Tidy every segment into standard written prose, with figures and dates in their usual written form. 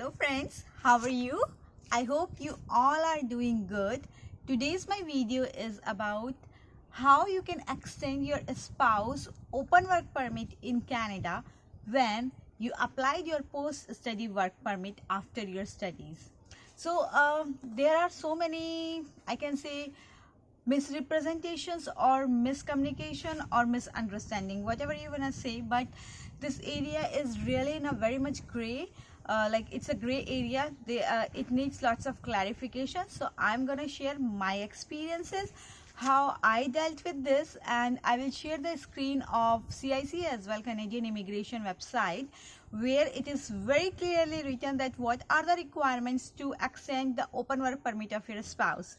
Hello friends, how are you? I hope you all are doing good. Today's my video is about how you can extend your spouse open work permit in Canada when you applied your post-study work permit after your studies. So there are so many, I can say, misrepresentations or miscommunication or misunderstanding, whatever you want to say, but this area is really in a very much gray, like it's a gray area. It needs lots of clarification. So I'm gonna share my experiences, how I dealt with this, and I will share the screen of CIC as well, Canadian Immigration website, where it is very clearly written that what are the requirements to extend the open work permit of your spouse.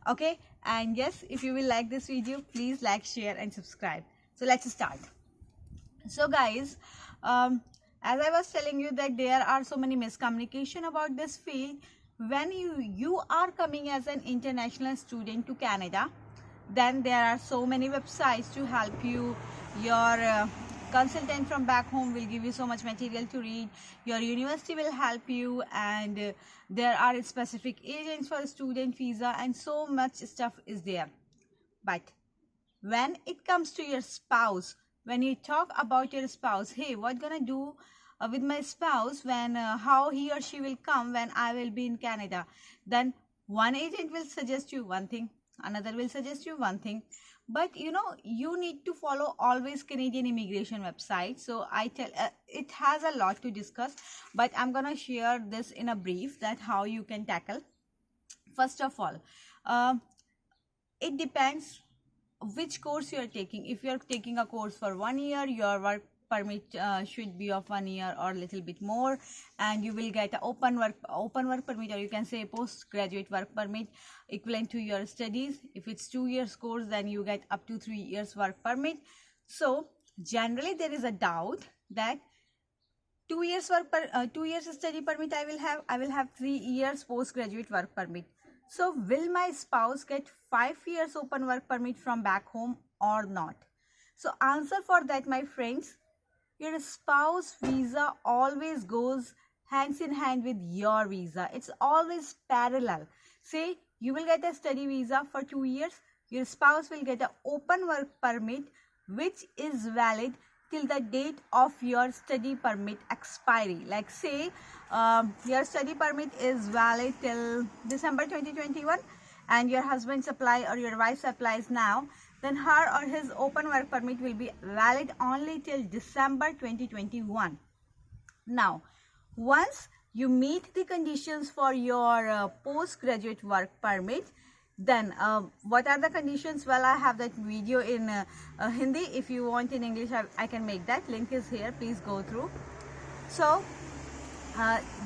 Okay, and yes, if you will like this video, please like, share and subscribe. So let's start. So guys, as I was telling you that there are so many miscommunication about this field. When you are coming as an international student to Canada, then there are so many websites to help you. Your consultant from back home will give you so much material to read. Your university will help you, and there are specific agents for student visa, and so much stuff is there. But when it comes to your spouse, when you talk about your spouse, hey, what gonna do with my spouse when how he or she will come when I will be in Canada, then one agent will suggest you one thing, another will suggest you one thing, but you know, you need to follow always Canadian immigration website. So I tell it has a lot to discuss, but I'm gonna share this in a brief that how you can tackle. First of all, it depends which course you are taking. If you are taking a course for 1 year, your work permit should be of 1 year or little bit more, and you will get an open work permit, or you can say postgraduate work permit equivalent to your studies. If it's 2 years course, then you get up to 3 years work permit. So generally there is a doubt that 2 years study permit I will have 3 years postgraduate work permit. So will my spouse get 5 years open work permit from back home or not? So answer for that, my friends, your spouse visa always goes hands in hand with your visa. It's always parallel. Say you will get a study visa for 2 years, your spouse will get an open work permit which is valid till the date of your study permit expiry. Like say your study permit is valid till December 2021 and your husband's apply or your wife's applies now, then her or his open work permit will be valid only till December 2021. Now, once you meet the conditions for your postgraduate work permit, then what are the conditions? Well, I have that video in Hindi. If you want in English, I can make that. Link is here. Please go through. So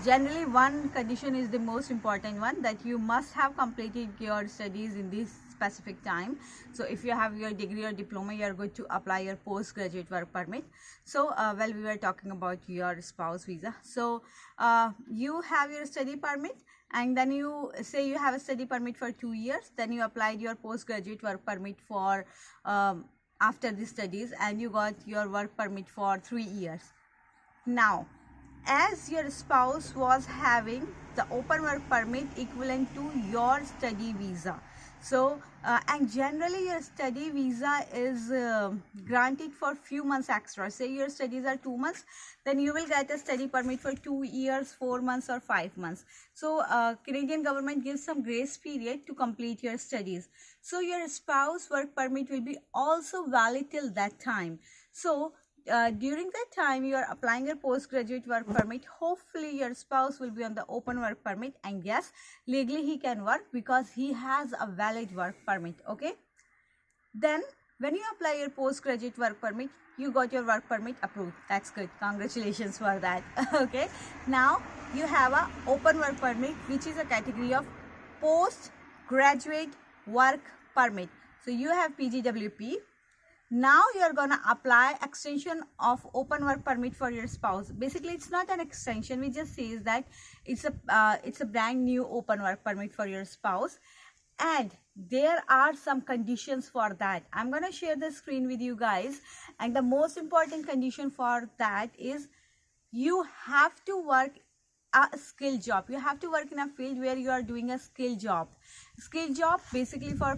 generally one condition is the most important one, that you must have completed your studies in this specific time. So if you have your degree or diploma, you are good to apply your postgraduate work permit. So well, we were talking about your spouse visa. So you have your study permit, and then you say you have a study permit for 2 years, then you applied your postgraduate work permit for after the studies, and you got your work permit for 3 years. Now, as your spouse was having the open work permit equivalent to your study visa, so and generally your study visa is granted for few months extra. Say your studies are 2 months, then you will get a study permit for 2 years, 4 months or 5 months. So Canadian government gives some grace period to complete your studies. So your spouse work permit will be also valid till that time. So during that time you are applying your postgraduate work permit, hopefully your spouse will be on the open work permit, and yes, legally he can work because he has a valid work permit. Okay, then when you apply your postgraduate work permit, you got your work permit approved. That's good, congratulations for that. Okay, now you have a open work permit, which is a category of postgraduate work permit. So you have PGWP. Now you are gonna apply extension of open work permit for your spouse. Basically, it's not an extension. We just says that it's a brand new open work permit for your spouse, and there are some conditions for that. I'm gonna share the screen with you guys, and the most important condition for that is you have to work a skill job. You have to work in a field where you are doing a skill job. Skill job basically for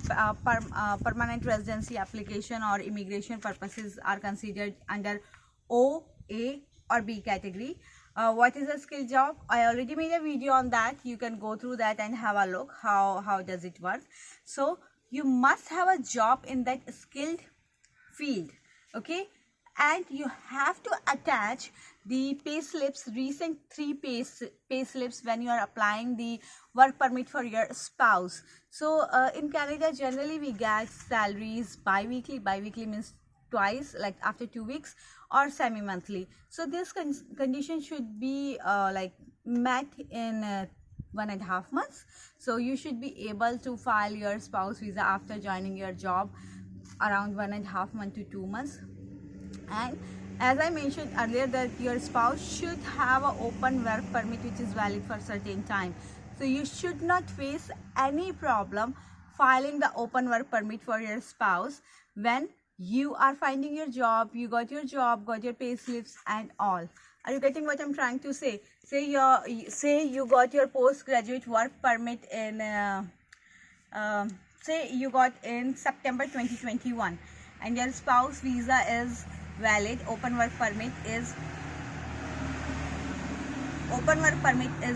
permanent residency application or immigration purposes are considered under O, A or B category. What is a skill job? I already made a video on that. You can go through that and have a look how does it work. So you must have a job in that skilled field, okay, and you have to attach the pay slips, recent 3 pay slips when you are applying the work permit for your spouse. So in Canada generally we get salaries bi-weekly. Bi-weekly means twice, like after 2 weeks, or semi-monthly. So this condition should be like met in 1.5 months. So you should be able to file your spouse visa after joining your job around 1.5 months to 2 months. And as I mentioned earlier, that your spouse should have an open work permit which is valid for certain time. So you should not face any problem filing the open work permit for your spouse when you are finding your job, you got your job, got your pay slips and all. Are you getting what I'm trying to say? Say you got your postgraduate work permit in say you got in September 2021 and your spouse visa is valid, open work permit is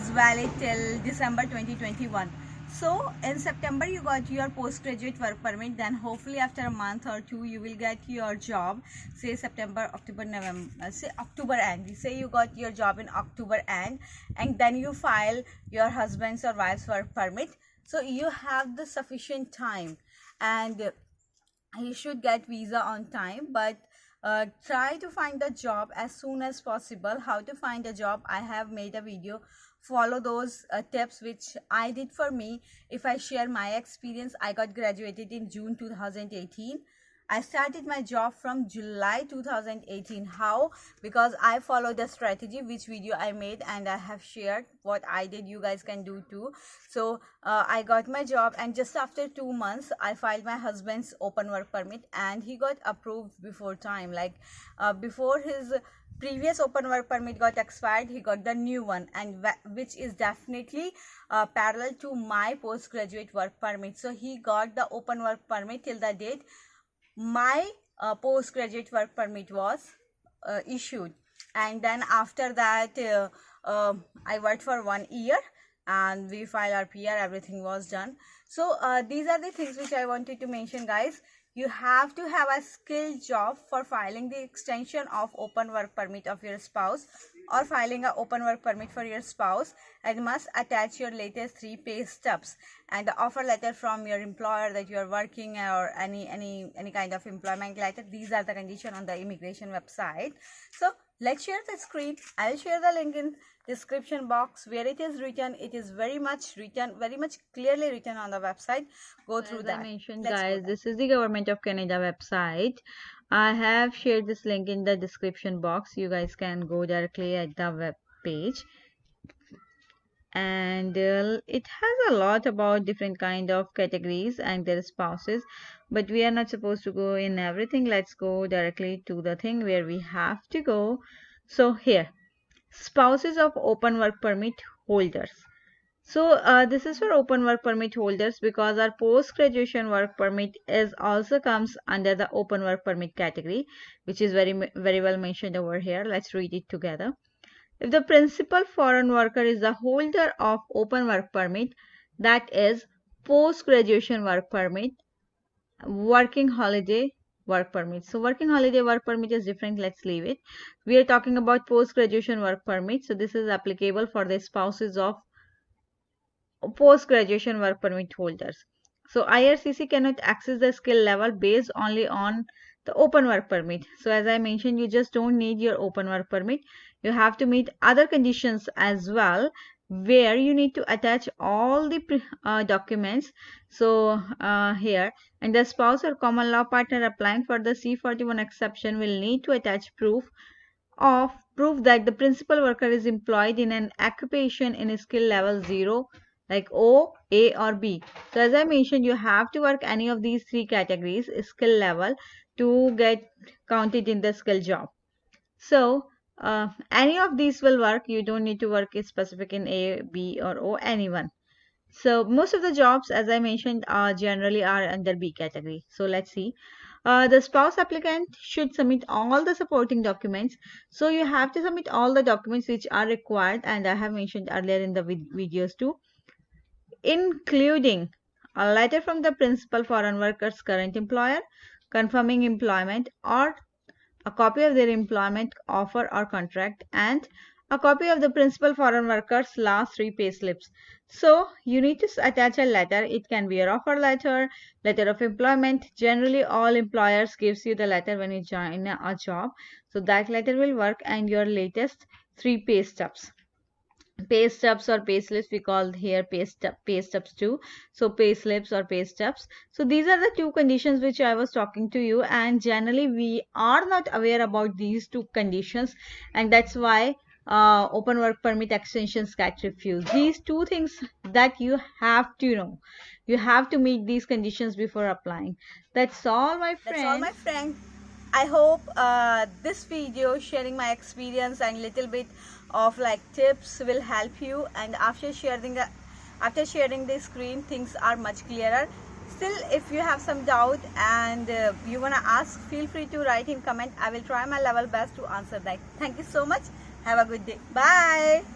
valid till December 2021. So in September you got your postgraduate work permit, then hopefully after a month or two you will get your job, say September, October, November, say October end. Say you got your job in October end and then you file your husband's or wife's work permit. So you have the sufficient time and you should get visa on time, but try to find a job as soon as possible. How to find a job, I have made a video. Follow those tips which I did for me. If I share my experience, I got graduated in June 2018. I started my job from July 2018. How? Because I followed the strategy, which video I made and I have shared what I did. You guys can do too. So I got my job and just after 2 months I filed my husband's open work permit and he got approved before time. Like before his previous open work permit got expired, he got the new one, and which is definitely parallel to my postgraduate work permit. So he got the open work permit till the date my postgraduate work permit was issued, and then after that I worked for 1 year and we filed our PR, everything was done. So these are the things which I wanted to mention, guys. You have to have a skilled job for filing the extension of open work permit of your spouse or filing a open work permit for your spouse, and must attach your latest 3 pay stubs and the offer letter from your employer that you are working, or any kind of employment letter. These are the conditions on the immigration website. So let's share the screen. I'll share the link in description box where it is written. It is very much clearly written on the website. Go through that. As I mentioned, guys, this is the Government of Canada website. I have shared this link in the description box. You guys can go directly at the web page, and it has a lot about different kind of categories and their spouses, but we are not supposed to go in everything. Let's go directly to the thing where we have to go. So here, spouses of open work permit holders. So this is for open work permit holders because our post-graduation work permit is also comes under the open work permit category, which is very well mentioned over here. Let's read it together. If the principal foreign worker is the holder of open work permit, that is post-graduation work permit, working holiday work permit. So working holiday work permit is different. Let's leave it. We are talking about post-graduation work permit. So this is applicable for the spouses of post-graduation work permit holders. So IRCC cannot access the skill level based only on the open work permit. So as I mentioned, you just don't need your open work permit. You have to meet other conditions as well, where you need to attach all the documents. So here, and the spouse or common law partner applying for the C41 exception will need to attach proof that the principal worker is employed in an occupation in a skill level 0, like O, A or B. So as I mentioned, you have to work any of these 3 categories skill level to get counted in the skill job. So Any of these will work. You don't need to work it specific in A, B, or O, anyone. So most of the jobs, as I mentioned, generally are under B category. So let's see. The spouse applicant should submit all the supporting documents. So you have to submit all the documents which are required, and I have mentioned earlier in the videos too, including a letter from the principal foreign worker's current employer confirming employment, or a copy of their employment offer or contract, and a copy of the principal foreign worker's last 3 pay slips. So you need to attach a letter. It can be a offer letter, letter of employment. Generally, all employers gives you the letter when you join a job. So that letter will work, and your latest 3 pay stubs. Pay stubs or pay slips, we call here pay stubs too. So pay slips or pay stubs. So these are the two conditions which I was talking to you, and generally we are not aware about these two conditions, and that's why open work permit extensions get refused. These two things that you have to know. You have to meet these conditions before applying. That's all, my That's all, my friends. friend. I hope this video sharing my experience and little bit of like tips will help you, and after sharing the screen, things are much clearer. Still, if you have some doubt and you wanna ask, feel free to write in comment. I will try my level best to answer that. Thank you so much. Have a good day. Bye.